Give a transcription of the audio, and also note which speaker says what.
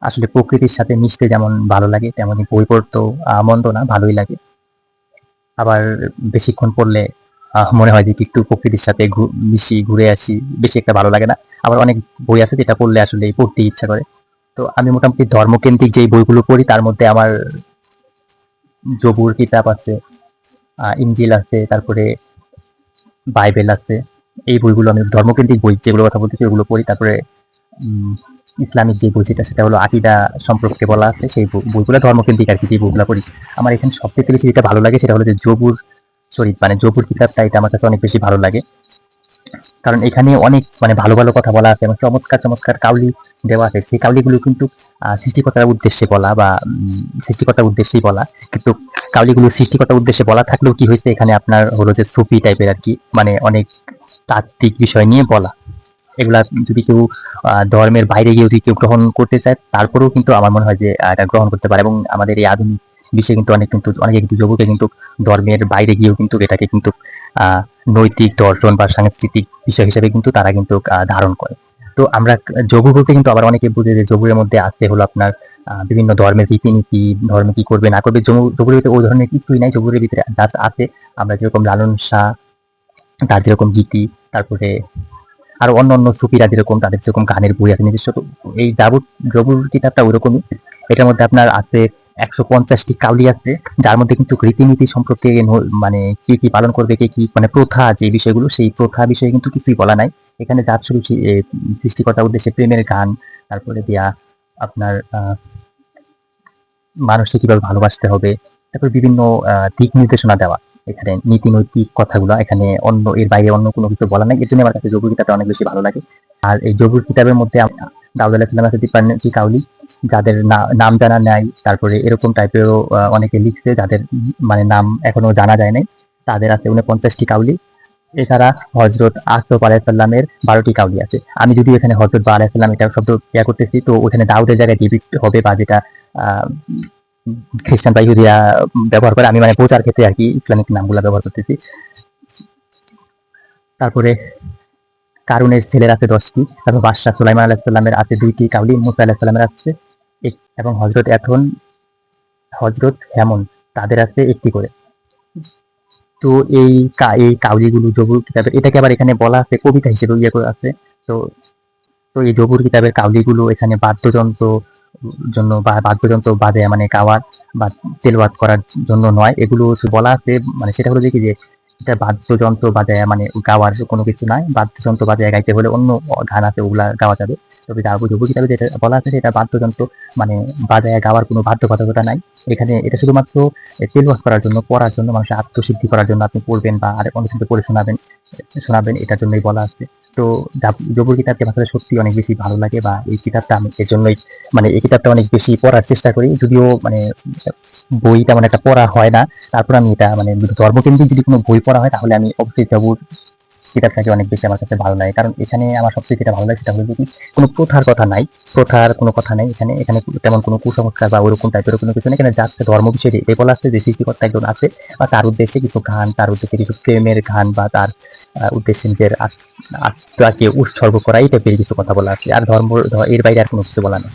Speaker 1: আসলে প্রকৃতির সাথে মিশতে যেমন ভালো লাগে, তেমনই বই পড়তেও মন্দ না, ভালোই লাগে। আবার বেশিক্ষণ পড়লে মনে হয় যে একটু প্রকৃতির সাথে মিশি, ঘুরে আসি, বেশি একটা ভালো লাগে না। আবার অনেক বই আছে যেটা পড়লে আসলে পড়তে ইচ্ছা করে। তো আমি মোটামুটি ধর্মকেন্দ্রিক যেই বইগুলো পড়ি তার মধ্যে আমার জবুর কিতাব আছে, ইঞ্জিল আছে, তারপরে বাইবেল আছে। এই বইগুলো আমি ধর্মকেন্দ্রিক বই যেগুলো কথা বলতেছি ওগুলো পড়ি। তারপরে ইসলামিক যে বই সেটা হলো আকীদা সম্পর্কে বলা আছে, সেই বইগুলো ধর্মকেন্দ্রিক আর কি, যে বইগুলো পড়ি। আমার এখানে সবথেকে বেশি যেটা ভালো লাগে সেটা হলো যে জবুর শরীফ, মানে জবুর কিতাবটা, এটা আমার কাছে অনেক বেশি ভালো লাগে। কারণ এখানে অনেক মানে ভালো ভালো কথা বলা আছে এবং চমৎকার চমৎকার কাউলি দেওয়া আছে। সেই কাউলিগুলো কিন্তু সৃষ্টিকর্তার উদ্দেশ্যে বলা, বা সৃষ্টিকর্তার উদ্দেশ্যেই বলা। কিন্তু কাউলিগুলো সৃষ্টিকর্তার উদ্দেশ্যে বলা থাকলেও কি হয়েছে, এখানে আপনার হলো যে সুফি টাইপের আর কি, মানে অনেক তাত্ত্বিক বিষয় নিয়ে বলা। এগুলা যদি কেউ ধর্মের বাইরে গিয়ে যদি কেউ গ্রহণ করতে চায়, তারপরেও কিন্তু আমার মনে হয় যে এটা গ্রহণ করতে পারে। এবং আমাদের এই আধুনিক বিশ্বে কিন্তু অনেকে কিন্তু যোগকে কিন্তু ধর্মের বাইরে গিয়েও কিন্তু এটাকে কিন্তু নৈতিক দর্শন বা সাংস্কৃতিক বিষয় হিসেবে কিন্তু তারা কিন্তু ধারণ করে। তো আমরা যোগ বলতে কিন্তু আবার অনেকে বুঝে যে যোগের মধ্যে আছে হলো আপনার বিভিন্ন ধর্মের রীতিনীতি, ধর্মে কি করবে না করবে। যোগের ভিতরে ওই ধরনের কিছুই নাই। যোগের ভিতরে জাস্ট আছে আমরা যেরকম লালন শাহ, তার যেরকম গীতি, তারপরে আরো অন্য সুফিরা যেরকম তাদের যেরকম গানের বই আছে নিজস্ব, এই জবুর কিতাবটা ওইরকমই। এটার মধ্যে আপনার আছে 150টি কাউলি আছে, যার মধ্যে কিন্তু রীতিনীতি সম্পর্কে মানে কি কি পালন করবে, কি কি মানে প্রথা, যে বিষয়গুলো, সেই প্রথা বিষয়ে কিন্তু কিছুই বলা নাই। এখানে যা শুধু সৃষ্টিকর্তার উদ্দেশ্যে প্রেমের গান, তারপরে দিয়া আপনার মানুষকে কিভাবে ভালোবাসতে হবে, তারপর বিভিন্ন দিক নির্দেশনা দেওয়া। এখানে নীতি নৈতিক কথাগুলো এখানে এর বাইরে অন্য কোনো কিছু বলা নাই। এর জন্য আমার কাছে জবুর কিতাবটা অনেক বেশি ভালো লাগে। আর এই জবুর কিতাবের মধ্যে দাউদ আলাহিসাল্লাম আছে 53টি কাউলি, যাদের নাম জানা নাই, তারপরে এরকম টাইপেরও অনেকে লিখছে যাদের মানে নাম এখনো জানা যায় নাই, তাদের আছে 49টি কাউলি। এছাড়া হজরত আসফ আলাহিসাল্লামের 12টি কাউলি আছে। আমি যদি এখানে হজরত বা আলাহিসাল্লাম এটা শব্দ করতেছি, তো ওখানে দাউদের জায়গায় ডেবিট হবে, বা যেটা খ্রিস্টান বা ইহুদিরা ব্যবহার করে, আমি মানে প্রচার ক্ষেত্রে আর কি ইসলামিক নামগুলো ব্যবহার করতেছি। তারপরে কারুনের ছেলের আছে 10টি, তারপর বাদশাহ সুলাইমান আলাইহিসসালামের আছে 2টি কাউলি, মুসা আলাইহিসসালামের আছে এবং হজরত হেমন তাদের আছে 1টি করে। তো এই কাউলিগুলো জবুর কিতাবের, এটাকে আবার এখানে বলা আছে কবিতা হিসেবে ইয়ে করে আছে। তো তো এই জবুর কিতাবের কাউলিগুলো এখানে বাদ্যযন্ত্র বাজে মানে গাওয়ার বা তেলাওয়াত করার জন্য নয়। এগুলো বলা আছে মানে সেটা হলো যে কি, যে এটা বাদ্যযন্ত্র বাজায় মানে গাওয়ার কোনো কিছু নাই। বাদ্যযন্ত্র বাজায় গাইতে হলে অন্য গান আছে, ওগুলা গাওয়া যাবে। তবে জবুর কিতাবে যেটা বলা আছে সেটা বাদ্যযন্ত্র মানে বাজায় গাওয়ার কোনো বাধ্যবাধকতা নাই। এখানে এটা শুধুমাত্র তেলাওয়াত করার জন্য, পড়ার জন্য, মানুষের আত্মসিদ্ধি করার জন্য আপনি পড়বেন বা আরেক অন্যকে পড়ে শোনাবেন, এটার জন্যই বলা আছে। তো জবুর কিতাবকে আমার কাছে সত্যি অনেক বেশি ভালো লাগে, বা এই কিতাবটা আমি এর জন্যই মানে এই কিতাবটা অনেক বেশি পড়ার চেষ্টা করি। যদিও মানে বই তেমন একটা পড়া হয় না, তারপর আমি এটা মানে ধর্মকেন্দ্রিক যদি কোনো বই পড়া হয় তাহলে আমি অবশ্যই জবুর কিতাবটাকে অনেক বেশি আমার কাছে ভালো লাগে। কারণ এখানে আমার সবচেয়ে যেটা ভালো লাগে সেটা হলো যে কোনো প্রথার কথা নাই, প্রথার কোনো কথা নাই এখানে। এখানে তেমন কোনো কুসংস্কার বা ওরকম টাইপের কোনো কিছু নেই। এখানে জাস্ট ধর্ম বিষয়ে এ বলা আছে যে সৃষ্টিকর্তা একজন আছে, বা তার উদ্দেশ্যে কিছু গান, তার উদ্দেশ্যে কিছু প্রেমের গান, বা তার উদ্দেশ্যে নিজের আত্মাকে উৎসর্গ করা, এই টাইপের কিছু কথা বলা আছে। আর এর বাইরে আর কোনো কিছু বলা নেই।